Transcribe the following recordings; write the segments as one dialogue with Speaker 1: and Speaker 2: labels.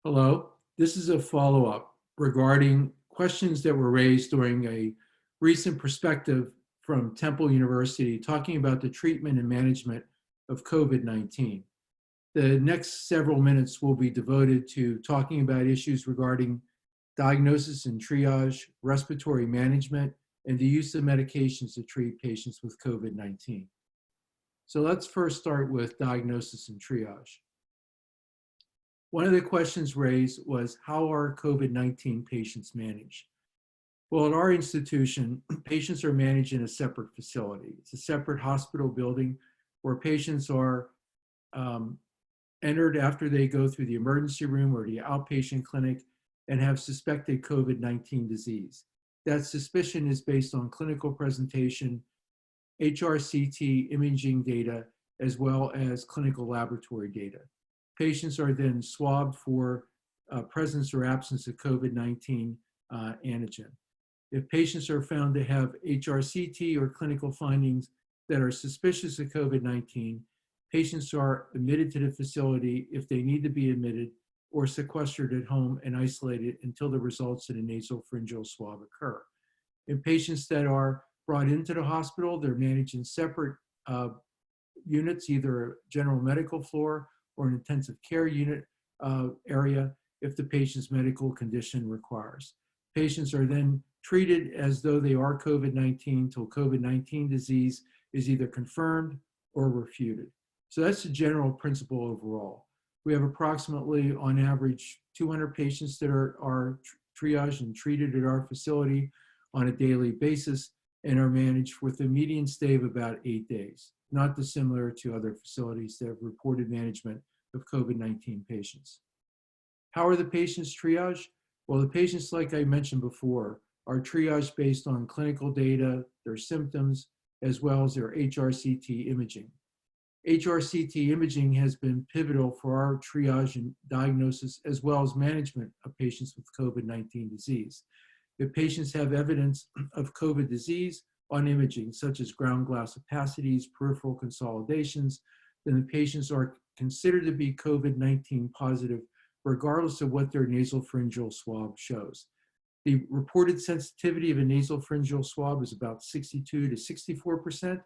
Speaker 1: Hello, this is a follow-up regarding questions that were raised during a recent perspective from Temple University talking about the treatment and management of COVID-19. The next several minutes will be devoted to talking about issues regarding diagnosis and triage, respiratory management, and the use of medications to treat patients with COVID-19. So let's first start with diagnosis and triage. One of the questions raised was, how are COVID-19 patients managed? Well, at our institution, patients are managed in a separate facility. It's a separate hospital building where patients are entered after they go through the emergency room or the outpatient clinic and have suspected COVID-19 disease. That suspicion is based on clinical presentation, HRCT imaging data, as well as clinical laboratory data. Patients are then swabbed for presence or absence of COVID-19 antigen. If patients are found to have HRCT or clinical findings that are suspicious of COVID-19, patients are admitted to the facility if they need to be admitted or sequestered at home and isolated until the results of the nasopharyngeal swab occur. In patients that are brought into the hospital, they're managed in separate units, either a general medical floor or an intensive care unit area if the patient's medical condition requires. Patients are then treated as though they are COVID-19 till COVID-19 disease is either confirmed or refuted. So that's the general principle overall. We have approximately, on average, 200 patients that are triaged and treated at our facility on a daily basis and are managed with a median stay of about 8 days, not dissimilar to other facilities that have reported management of COVID-19 patients. How are the patients triaged? Well, the patients, like I mentioned before, are triaged based on clinical data, their symptoms, as well as their HRCT imaging. HRCT imaging has been pivotal for our triage and diagnosis as well as management of patients with COVID-19 disease. If patients have evidence of COVID disease on imaging, such as ground glass opacities, peripheral consolidations, then the patients are considered to be COVID-19 positive, regardless of what their nasopharyngeal swab shows. The reported sensitivity of a nasopharyngeal swab is about 62 to 64%,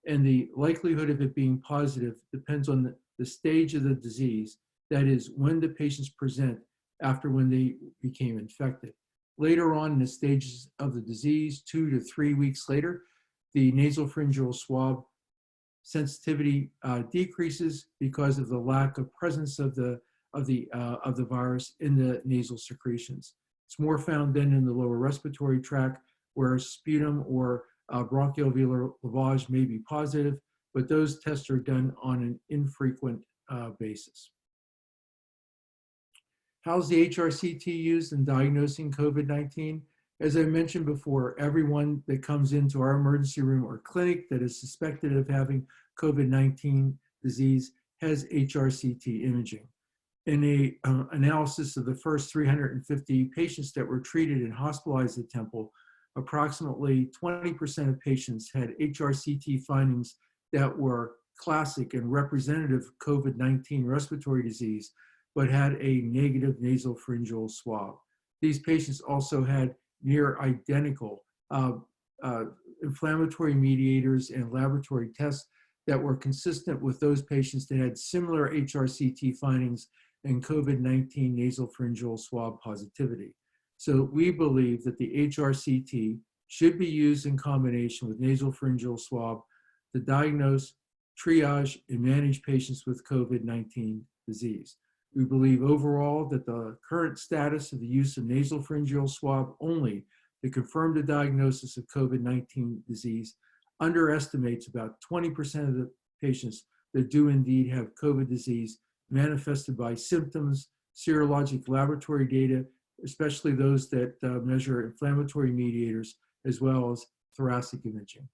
Speaker 1: and the likelihood of it being positive depends on the stage of the disease, that is, when the patients present after when they became infected. Later on in the stages of the disease, 2 to 3 weeks later, the nasopharyngeal swab sensitivity decreases because of the lack of presence of the virus in the nasal secretions. It's more found then in the lower respiratory tract, where sputum or bronchoalveolar lavage may be positive, but those tests are done on an infrequent basis. How's the HRCT used in diagnosing COVID-19? As I mentioned before, everyone that comes into our emergency room or clinic that is suspected of having COVID-19 disease has HRCT imaging. In an analysis of the first 350 patients that were treated and hospitalized at Temple, approximately 20% of patients had HRCT findings that were classic and representative of COVID-19 respiratory disease, but had a negative nasopharyngeal swab. These patients also had near identical inflammatory mediators and laboratory tests that were consistent with those patients that had similar HRCT findings and COVID-19 nasopharyngeal swab positivity. So we believe that the HRCT should be used in combination with nasopharyngeal swab to diagnose, triage, and manage patients with COVID-19 disease. We believe overall that the current status of the use of nasopharyngeal swab only to confirm the diagnosis of COVID-19 disease underestimates about 20% of the patients that do indeed have COVID disease manifested by symptoms, serologic laboratory data, especially those that measure inflammatory mediators, as well as thoracic imaging.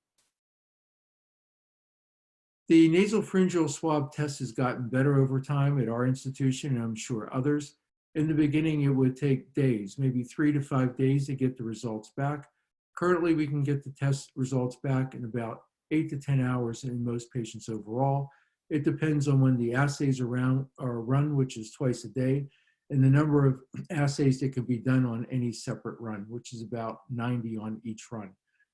Speaker 1: The nasopharyngeal swab test has gotten better over time at our institution, and I'm sure others. In the beginning, it would take days, maybe 3 to 5 days to get the results back. Currently, we can get the test results back in about 8 to 10 hours in most patients overall. It depends on when the assays are run, which is twice a day. and the number of assays that can be done on any separate run, which is about 90 on each run.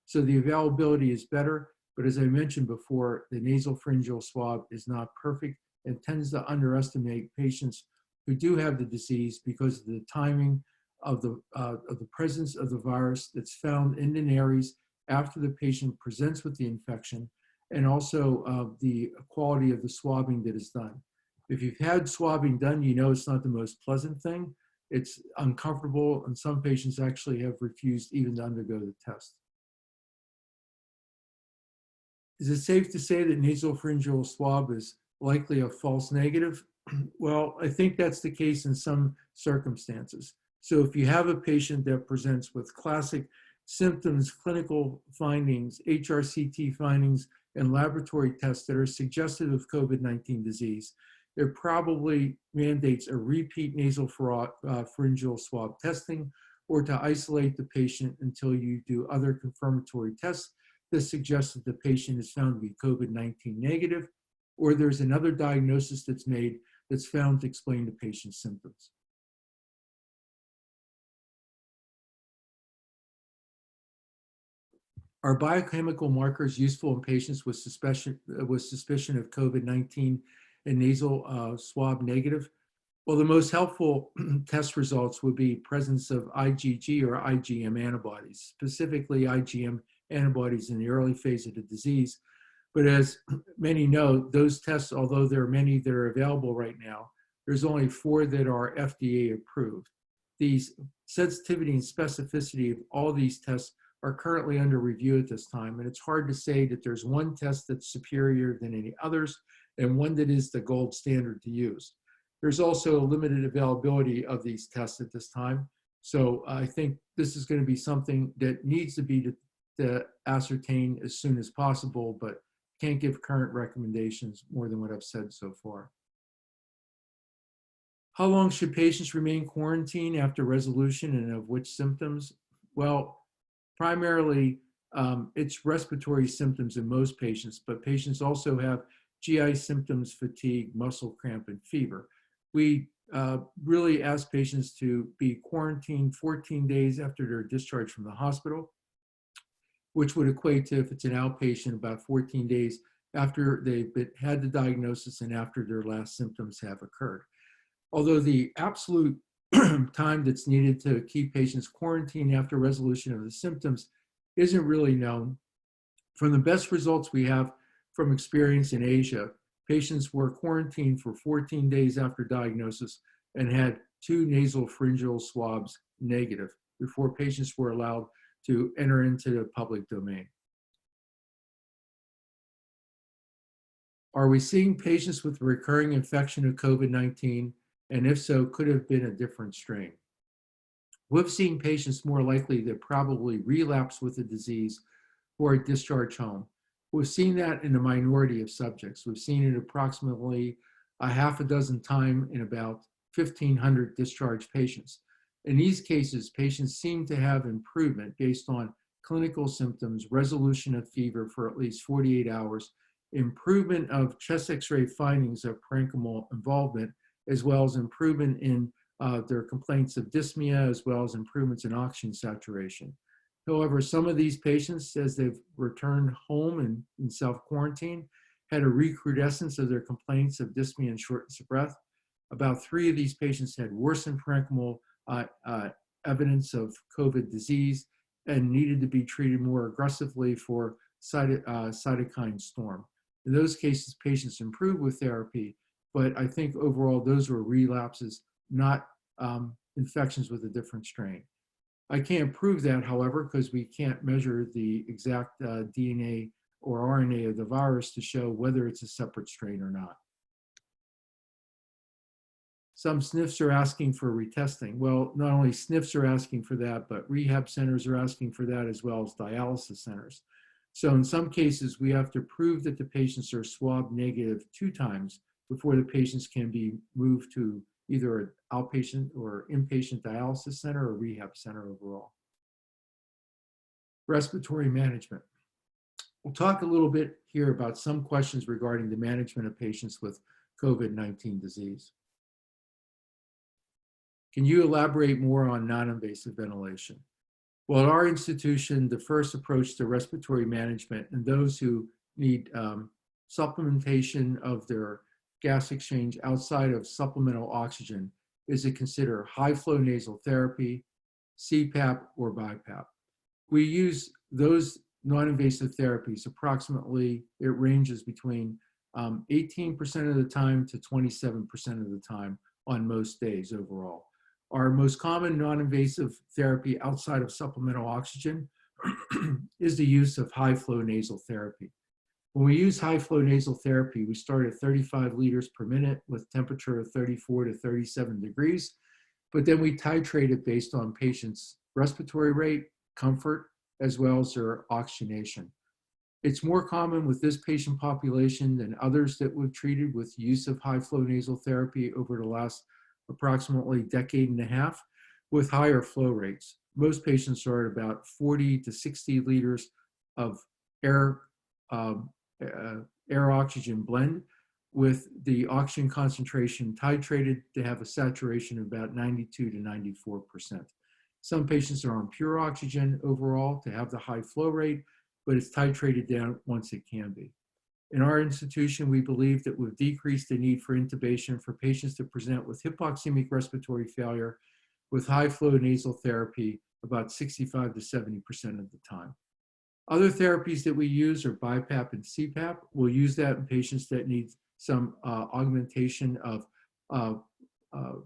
Speaker 1: So the availability is better, but as I mentioned before, the nasopharyngeal swab is not perfect and tends to underestimate patients who do have the disease because of the timing of the presence of the virus that's found in the nares after the patient presents with the infection, and also the quality of the swabbing that is done. If you've had swabbing done, you know it's not the most pleasant thing. It's uncomfortable, and some patients actually have refused even to undergo the test. Is it safe to say that nasopharyngeal swab is likely a false negative? Well, I think that's the case in some circumstances. So if you have a patient that presents with classic symptoms, clinical findings, HRCT findings, and laboratory tests that are suggestive of COVID-19 disease, it probably mandates a repeat nasopharyngeal swab testing, or to isolate the patient until you do other confirmatory tests that suggest that the patient is found to be COVID-19 negative, or there's another diagnosis that's made that's found to explain the patient's symptoms. Are biochemical markers useful in patients with suspicion of COVID-19 and nasal swab negative? Well, the most helpful test results would be presence of IgG or IgM antibodies, specifically IgM antibodies in the early phase of the disease. But as many know, those tests, although there are many that are available right now, there's only 4 that are FDA approved. These sensitivity and specificity of all these tests are currently under review at this time, and it's hard to say that there's one test that's superior than any others and one that is the gold standard to use. There's also a limited availability of these tests at this time, so I think this is going to be something that needs to be to ascertain as soon as possible, but can't give current recommendations more than what I've said so far. How long should patients remain quarantined after resolution, and of which symptoms? Well, primarily, it's respiratory symptoms in most patients, but patients also have GI symptoms, fatigue, muscle cramp, and fever. We really ask patients to be quarantined 14 days after they're discharged from the hospital, which would equate to, if it's an outpatient, about 14 days after they've had the diagnosis and after their last symptoms have occurred. Although the absolute time that's needed to keep patients quarantined after resolution of the symptoms isn't really known. From the best results we have from experience in Asia, patients were quarantined for 14 days after diagnosis and had 2 nasopharyngeal swabs negative before patients were allowed to enter into the public domain. Are we seeing patients with recurring infection of COVID-19? And if so, could it have been a different strain? We've seen patients more likely to probably relapse with the disease who are discharged home. We've seen that in a minority of subjects. We've seen it approximately a half a dozen times in about 1,500 discharged patients. In these cases, patients seem to have improvement based on clinical symptoms, resolution of fever for at least 48 hours, improvement of chest X-ray findings of parenchymal involvement, as well as improvement in their complaints of dyspnea, as well as improvements in oxygen saturation. However, some of these patients, as they've returned home and in self-quarantine, had a recrudescence of their complaints of dyspnea and shortness of breath. About 3 of these patients had worsened parenchymal evidence of COVID disease and needed to be treated more aggressively for cytokine storm. In those cases, patients improved with therapy, but I think overall those were relapses, not infections with a different strain. I can't prove that, however, because we can't measure the exact DNA or RNA of the virus to show whether it's a separate strain or not. Some SNFs are asking for retesting. Well, not only SNFs are asking for that, but rehab centers are asking for that, as well as dialysis centers. So in some cases, we have to prove that the patients are swab negative 2 times before the patients can be moved to either an outpatient or inpatient dialysis center or rehab center overall. Respiratory management. We'll talk a little bit here about some questions regarding the management of patients with COVID-19 disease. Can you elaborate more on non-invasive ventilation? Well, at our institution, the first approach to respiratory management and those who need supplementation of their gas exchange outside of supplemental oxygen is to consider high flow nasal therapy, CPAP, or BiPAP. We use those non-invasive therapies approximately, it ranges between 18% of the time to 27% of the time on most days overall. Our most common non-invasive therapy outside of supplemental oxygen is the use of high flow nasal therapy. When we use high flow nasal therapy, we start at 35 liters per minute with temperature of 34 to 37 degrees, but then we titrate it based on patients' respiratory rate, comfort, as well as their oxygenation. It's more common with this patient population than others that we've treated with use of high flow nasal therapy over the last approximately decade and a half with higher flow rates. Most patients are at about 40 to 60 liters of air oxygen blend with the oxygen concentration titrated to have a saturation of about 92 to 94%. Some patients are on pure oxygen overall to have the high flow rate, but it's titrated down once it can be. In our institution, we believe that we've decreased the need for intubation for patients that present with hypoxemic respiratory failure with high flow nasal therapy about 65 to 70% of the time. Other therapies that we use are BiPAP and CPAP. We'll use that in patients that need some augmentation of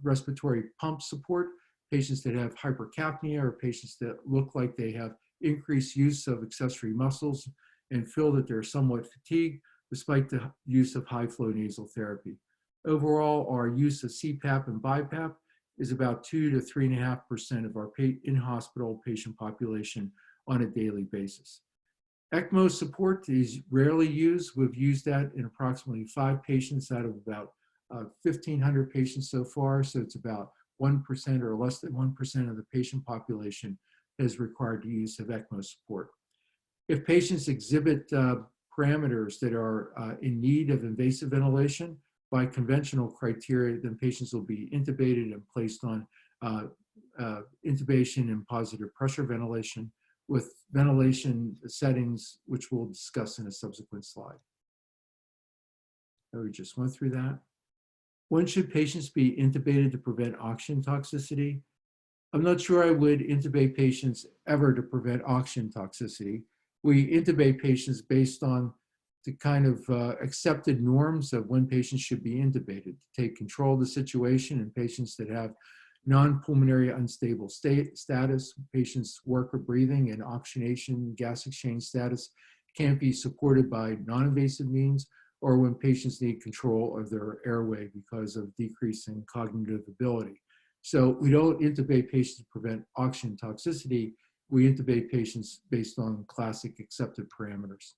Speaker 1: respiratory pump support, patients that have hypercapnia, or patients that look like they have increased use of accessory muscles and feel that they're somewhat fatigued despite the use of high flow nasal therapy. Overall, our use of CPAP and BiPAP is about 2 to 3.5% of our in-hospital patient population on a daily basis. ECMO support is rarely used. We've used that in approximately 5 patients out of about 1,500 patients so far, so it's about 1% or less than 1% of the patient population is required the use of ECMO support. If patients exhibit parameters that are in need of invasive ventilation by conventional criteria, then patients will be intubated and placed on intubation and positive pressure ventilation with ventilation settings, which we'll discuss in a subsequent slide. So we just went through that. When should patients be intubated to prevent oxygen toxicity? I'm not sure I would intubate patients ever to prevent oxygen toxicity. We intubate patients based on the kind of accepted norms of when patients should be intubated to take control of the situation in patients that have non-pulmonary unstable status, patients' work or breathing and oxygenation, gas exchange status can't be supported by non-invasive means, or when patients need control of their airway because of decreasing cognitive ability. So we don't intubate patients to prevent oxygen toxicity. We intubate patients based on classic accepted parameters.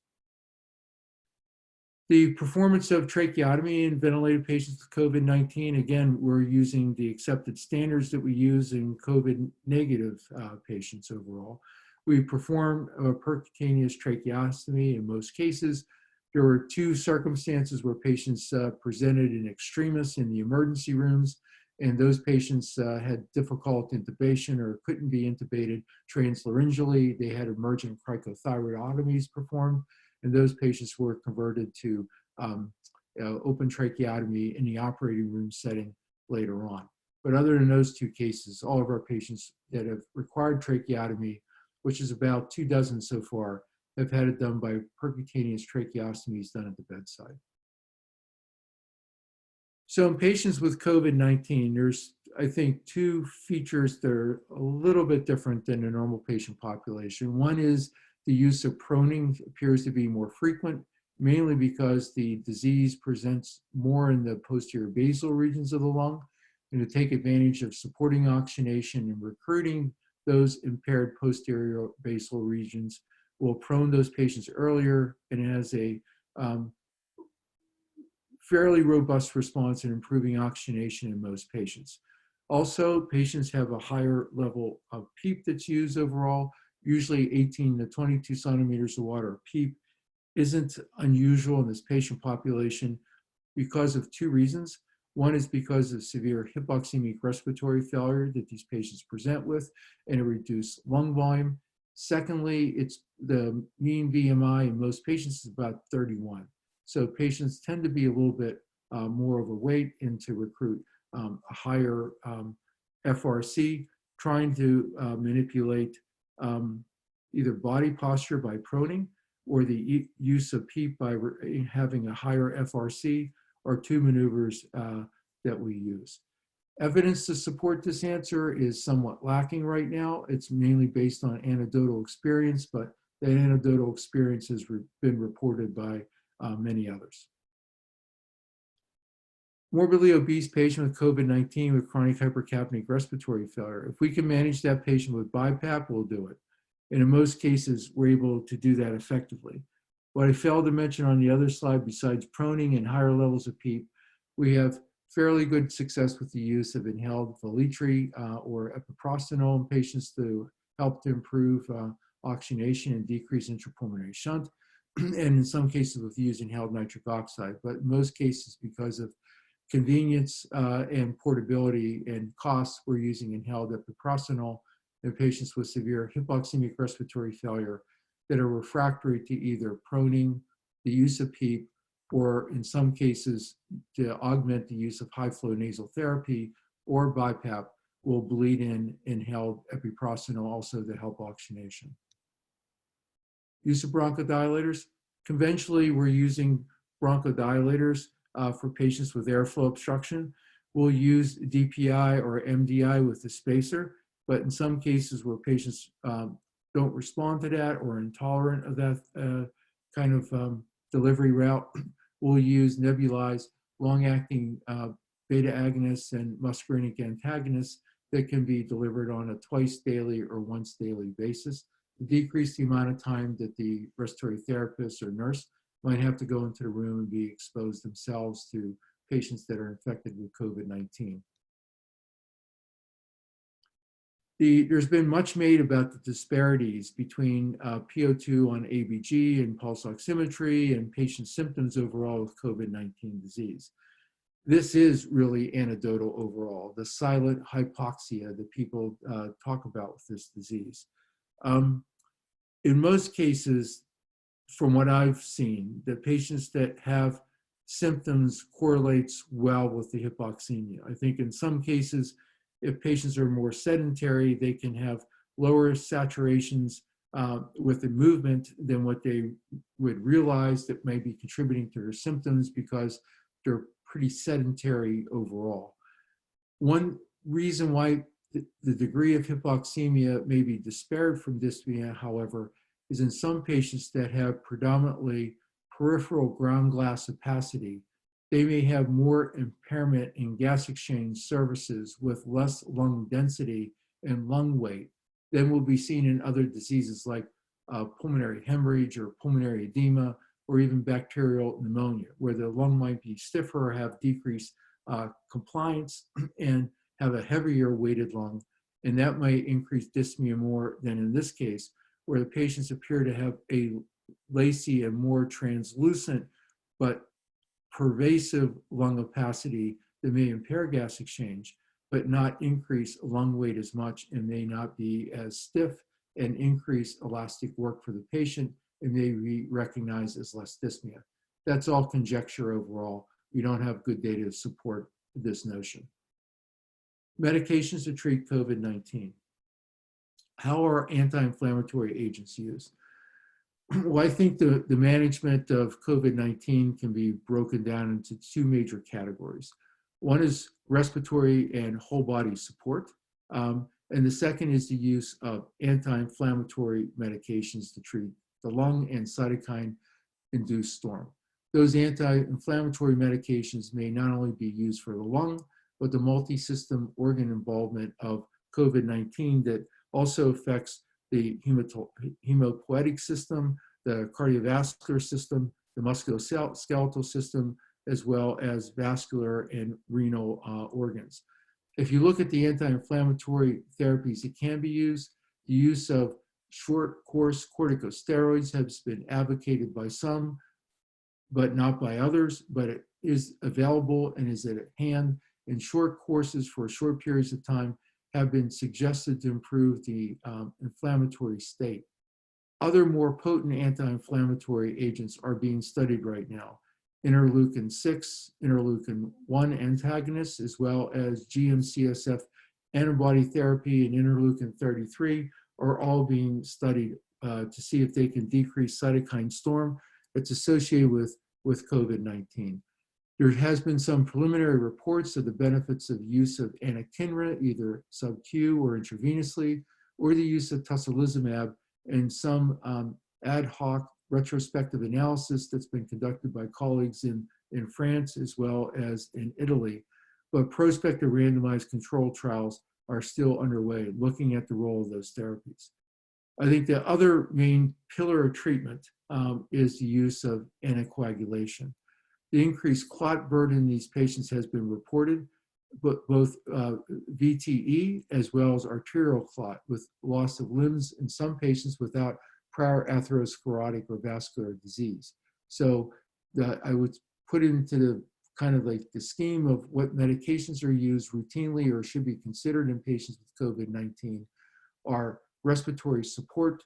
Speaker 1: The performance of tracheotomy in ventilated patients with COVID-19, again, we're using the accepted standards that we use in COVID-negative patients overall. We perform a percutaneous tracheostomy in most cases. There were 2 circumstances where patients presented in extremis in the emergency rooms, and those patients had difficult intubation or couldn't be intubated translaryngally. They had emergent cricothyroidotomies performed, and those patients were converted to open tracheotomy in the operating room setting later on. But other than those 2 cases, all of our patients that have required tracheotomy, which is about 2 dozen so far, have had it done by percutaneous tracheostomies done at the bedside. So in patients with COVID-19, there's, I think, 2 features that are a little bit different than a normal patient population. One is the use of proning appears to be more frequent, mainly because the disease presents more in the posterior basal regions of the lung, and to take advantage of supporting oxygenation and recruiting those impaired posterior basal regions will prone those patients earlier and has a fairly robust response in improving oxygenation in most patients. Also, patients have a higher level of PEEP that's used overall. Usually 18 to 22 centimeters of water of PEEP isn't unusual in this patient population because of 2 reasons. One is because of severe hypoxemic respiratory failure that these patients present with and a reduced lung volume. Secondly, it's the mean BMI in most patients is about 31. So patients tend to be a little bit more overweight and to recruit a higher FRC, trying to manipulate either body posture by proning or the use of PEEP by having a higher FRC, are two maneuvers that we use. Evidence to support this answer is somewhat lacking right now. It's mainly based on anecdotal experience, but that anecdotal experience has been reported by many others. Morbidly obese patient with COVID-19 with chronic hypercapnic respiratory failure. If we can manage that patient with BiPAP, we'll do it. And in most cases, we're able to do that effectively. What I failed to mention on the other slide, besides proning and higher levels of PEEP, we have fairly good success with the use of inhaled Velitri or epoprostenol in patients to help to improve oxygenation and decrease intrapulmonary shunt, and in some cases with using inhaled nitric oxide. But in most cases, because of convenience and portability and costs, we're using inhaled epoprostenol in patients with severe hypoxemic respiratory failure that are refractory to either proning, the use of PEEP, or in some cases to augment the use of high flow nasal therapy or BiPAP, will bleed in inhaled epoprostenol also to help oxygenation. Use of bronchodilators. Conventionally, we're using bronchodilators for patients with airflow obstruction. We'll use DPI or MDI with the spacer, but in some cases where patients don't respond to that or are intolerant of that kind of delivery route, we'll use nebulized long-acting beta agonists and muscarinic antagonists that can be delivered on a twice daily or once daily basis to decrease the amount of time that the respiratory therapist or nurse might have to go into the room and be exposed themselves to patients that are infected with COVID-19. There's been much made about the disparities between PO2 on ABG and pulse oximetry and patient symptoms overall with COVID-19 disease. This is really anecdotal overall, the silent hypoxia that people talk about with this disease. In most cases, from what I've seen, the patients that have symptoms correlates well with the hypoxemia. I think in some cases, if patients are more sedentary, they can have lower saturations with the movement than what they would realize that may be contributing to their symptoms because they're pretty sedentary overall. One reason why the degree of hypoxemia may be disparate from dyspnea, however, is in some patients that have predominantly peripheral ground glass opacity, they may have more impairment in gas exchange services with less lung density and lung weight than will be seen in other diseases like pulmonary hemorrhage or pulmonary edema or even bacterial pneumonia, where the lung might be stiffer or have decreased compliance and have a heavier weighted lung. And that might increase dyspnea more than in this case, where the patients appear to have a lacy and more translucent but pervasive lung opacity that may impair gas exchange, but not increase lung weight as much and may not be as stiff and increase elastic work for the patient and may be recognized as less dyspnea. That's all conjecture overall. We don't have good data to support this notion. Medications to treat COVID-19. How are anti-inflammatory agents used? Well, I think the management of COVID-19 can be broken down into two major categories. One is respiratory and whole body support. And the second is the use of anti-inflammatory medications to treat the lung and cytokine-induced storm. Those anti-inflammatory medications may not only be used for the lung, but the multi-system organ involvement of COVID-19 that also affects the hemopoietic system, the cardiovascular system, the musculoskeletal system, as well as vascular and renal organs. If you look at the anti-inflammatory therapies that can be used, the use of short course corticosteroids has been advocated by some. but not by others, but it is available and is at hand, and short courses for short periods of time have been suggested to improve the inflammatory state. Other more potent anti-inflammatory agents are being studied right now. Interleukin 6, interleukin 1 antagonists, as well as GM-CSF antibody therapy and interleukin 33 are all being studied to see if they can decrease cytokine storm that's associated with COVID-19. There has been some preliminary reports of the benefits of use of anakinra, either sub-Q or intravenously, or the use of tocilizumab, and some ad hoc retrospective analysis that's been conducted by colleagues in France as well as in Italy. But prospective randomized controlled trials are still underway, looking at the role of those therapies. I think the other main pillar of treatment is the use of anticoagulation. The increased clot burden in these patients has been reported, but both VTE as well as arterial clot with loss of limbs in some patients without prior atherosclerotic or vascular disease. So I would put into the kind of like the scheme of what medications are used routinely or should be considered in patients with COVID-19 are respiratory support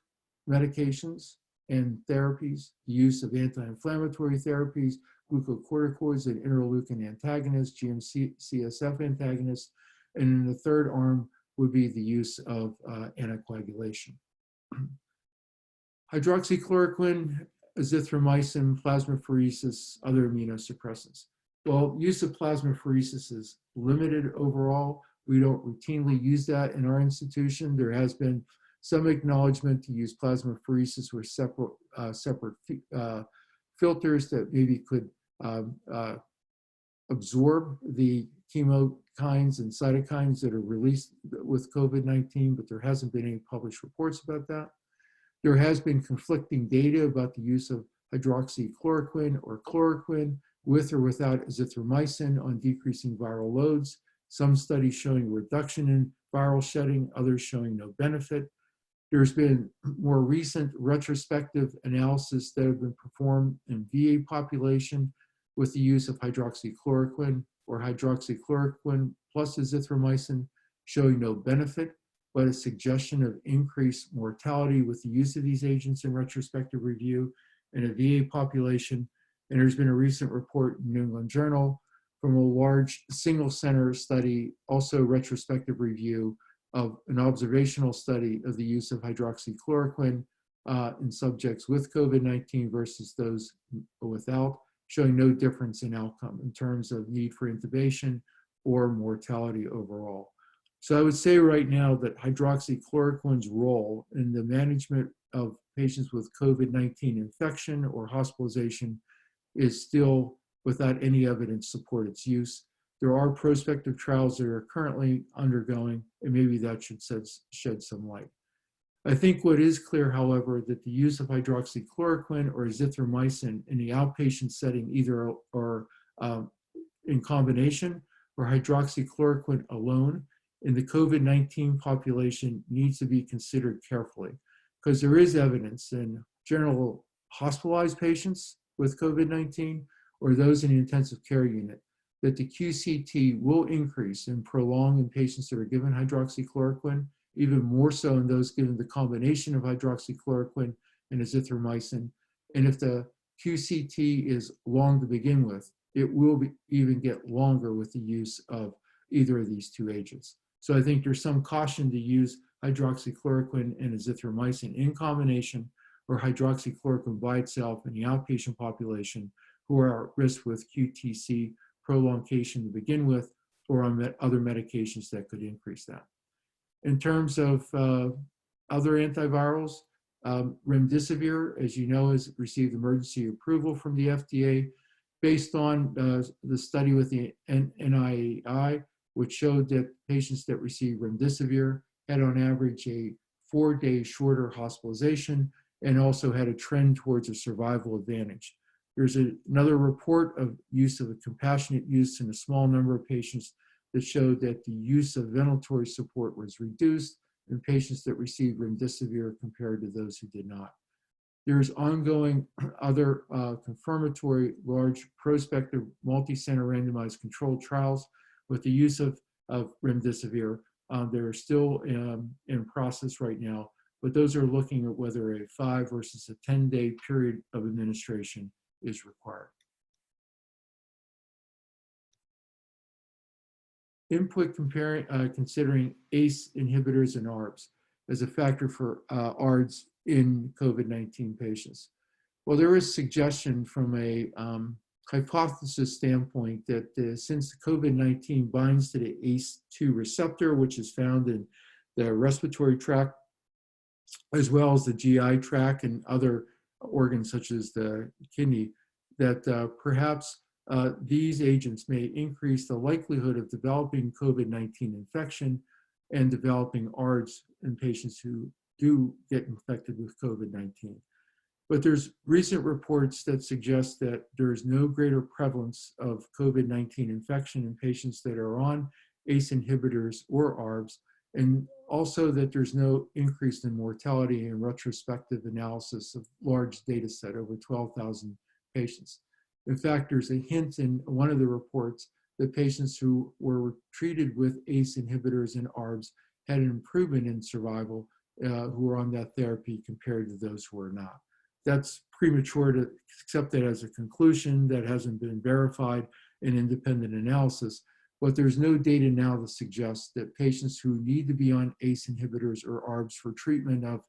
Speaker 1: medications and therapies, the use of anti-inflammatory therapies, glucocorticoids and interleukin antagonists, GM-CSF antagonists, and in the third arm would be the use of anticoagulation. Hydroxychloroquine, azithromycin, plasmapheresis, other immunosuppressants. Well, use of plasmapheresis is limited overall. We don't routinely use that in our institution. There has been some acknowledgement to use plasmapheresis with separate filters that maybe could absorb the chemokines and cytokines that are released with COVID-19, but there hasn't been any published reports about that. There has been conflicting data about the use of hydroxychloroquine or chloroquine with or without azithromycin on decreasing viral loads. Some studies showing reduction in viral shedding, others showing no benefit. There's been more recent retrospective analysis that have been performed in VA population with the use of hydroxychloroquine or hydroxychloroquine plus azithromycin showing no benefit, but a suggestion of increased mortality with the use of these agents in retrospective review in a VA population. And there's been a recent report in New England Journal from a large single center study, also retrospective review of an observational study of the use of hydroxychloroquine in subjects with COVID-19 versus those without, showing no difference in outcome in terms of need for intubation or mortality overall. So I would say right now that hydroxychloroquine's role in the management of patients with COVID-19 infection or hospitalization is still without any evidence support its use. There are prospective trials that are currently undergoing, and maybe that should shed some light. I think what is clear, however, that the use of hydroxychloroquine or azithromycin in the outpatient setting, either or in combination, or hydroxychloroquine alone, in the COVID-19 population needs to be considered carefully, because there is evidence in general hospitalized patients with COVID-19 or those in the intensive care unit that the QCT will increase and prolong in patients that are given hydroxychloroquine, even more so in those given the combination of hydroxychloroquine and azithromycin. And if the QCT is long to begin with, it will even get longer with the use of either of these two agents. So I think there's some caution to use hydroxychloroquine and azithromycin in combination or hydroxychloroquine by itself in the outpatient population who are at risk with QTC prolongation to begin with, or on other medications that could increase that. In terms of other antivirals, remdesivir, as you know, has received emergency approval from the FDA based on the study with the NIAI, which showed that patients that received remdesivir had on average a 4-day shorter hospitalization and also had a trend towards a survival advantage. There's another report of use of a compassionate use in a small number of patients that showed that the use of ventilatory support was reduced in patients that received remdesivir compared to those who did not. There's ongoing other confirmatory large prospective multi-center randomized controlled trials with the use of remdesivir. They're still in process right now, but those are looking at whether a 5 versus a 10-day period of administration is required. Input considering ACE inhibitors and ARBs as a factor for ARDS in COVID-19 patients. Well, there is suggestion from a hypothesis standpoint that since COVID-19 binds to the ACE2 receptor, which is found in the respiratory tract, as well as the GI tract and other organs such as the kidney, that perhaps these agents may increase the likelihood of developing COVID-19 infection and developing ARDS in patients who do get infected with COVID-19. But there's recent reports that suggest that there's no greater prevalence of COVID-19 infection in patients that are on ACE inhibitors or ARBs, and also that there's no increase in mortality in retrospective analysis of large data set, over 12,000 patients. In fact, there's a hint in one of the reports that patients who were treated with ACE inhibitors and ARBs had an improvement in survival who were on that therapy compared to those who were not. That's premature to accept that as a conclusion that hasn't been verified in independent analysis, but there's no data now to suggest that patients who need to be on ACE inhibitors or ARBs for treatment of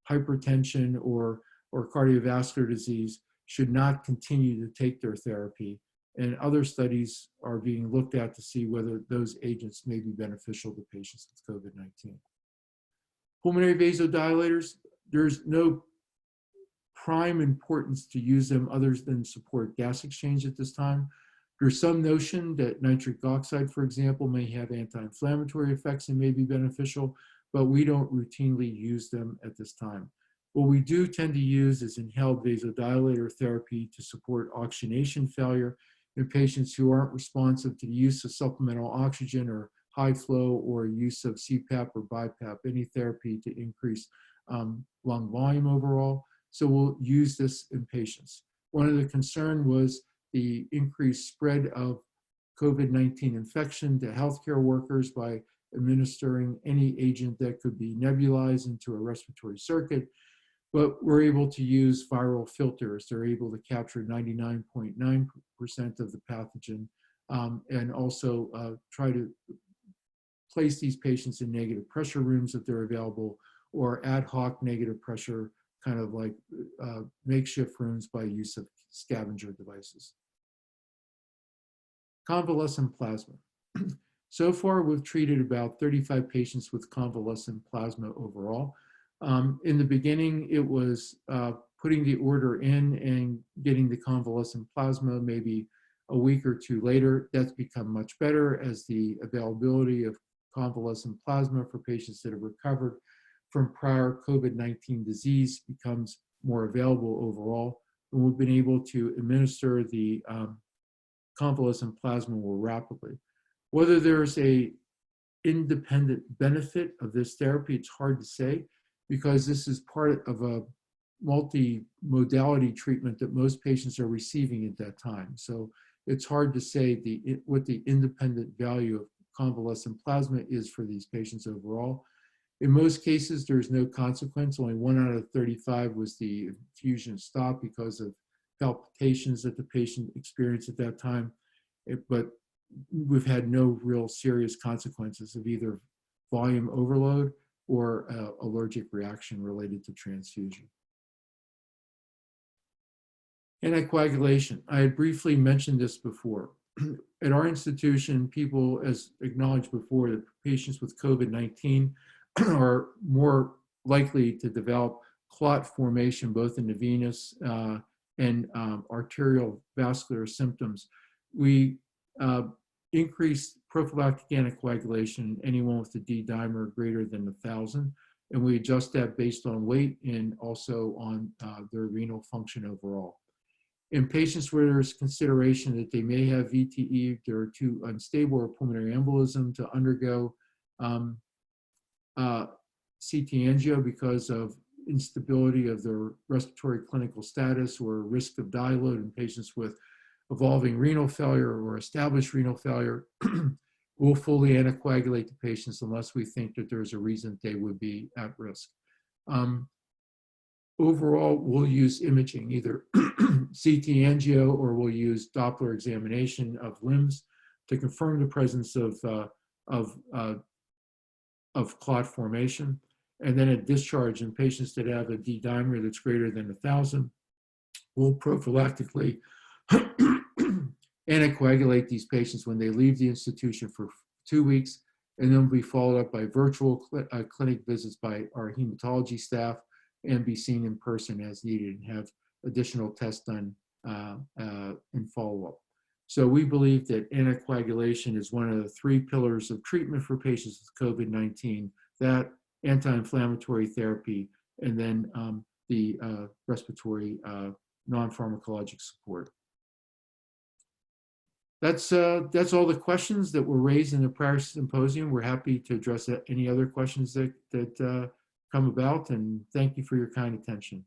Speaker 1: hypertension or cardiovascular disease should not continue to take their therapy. And other studies are being looked at to see whether those agents may be beneficial to patients with COVID-19. Pulmonary vasodilators, there's no prime importance to use them other than support gas exchange at this time. There's some notion that nitric oxide, for example, may have anti-inflammatory effects and may be beneficial, but we don't routinely use them at this time. What we do tend to use is inhaled vasodilator therapy to support oxygenation failure in patients who aren't responsive to the use of supplemental oxygen or high flow or use of CPAP or BiPAP, any therapy to increase lung volume overall. So we'll use this in patients. One of the concern was the increased spread of COVID-19 infection to healthcare workers by administering any agent that could be nebulized into a respiratory circuit, but we're able to use viral filters. They're able to capture 99.9% of the pathogen and also try to place these patients in negative pressure rooms if they're available, or ad hoc negative pressure, kind of like makeshift rooms by use of scavenger devices. Convalescent plasma. So far, we've treated about 35 patients with convalescent plasma overall. In the beginning, it was putting the order in and getting the convalescent plasma maybe a week or two later. That's become much better as the availability of convalescent plasma for patients that have recovered from prior COVID-19 disease becomes more available overall. And we've been able to administer the convalescent plasma more rapidly. Whether there's a independent benefit of this therapy, it's hard to say, because this is part of a multi-modality treatment that most patients are receiving at that time. So it's hard to say what the independent value of convalescent plasma is for these patients overall. In most cases, there's no consequence. Only 1 out of 35 was the infusion stopped because of palpitations that the patient experienced at that time. But we've had no real serious consequences of either volume overload or allergic reaction related to transfusion. Anticoagulation. I had briefly mentioned this before. At our institution, people, as acknowledged before, that patients with COVID-19 are more likely to develop clot formation, both in the venous and arterial vascular symptoms. We increase prophylactic anticoagulation in anyone with a D-dimer greater than 1,000, and we adjust that based on weight and also on their renal function overall. In patients where there's consideration that they may have VTE, they're too unstable or pulmonary embolism to undergo CT angio because of instability of their respiratory clinical status or risk of diaload in patients with evolving renal failure or established renal failure, we'll fully anticoagulate the patients unless we think that there's a reason they would be at risk. Overall, we'll use imaging, either CT angio, or we'll use Doppler examination of limbs to confirm the presence of clot formation. And then at discharge in patients that have a D-dimer that's greater than 1,000, we'll prophylactically anticoagulate these patients when they leave the institution for 2 weeks, and then be followed up by virtual clinic visits by our hematology staff and be seen in person as needed and have additional tests done in follow-up. So we believe that anticoagulation is one of the 3 pillars of treatment for patients with COVID-19, that anti-inflammatory therapy, and then the respiratory non-pharmacologic support. That's all the questions that were raised in the prior symposium. We're happy to address any other questions that come about, and thank you for your kind attention.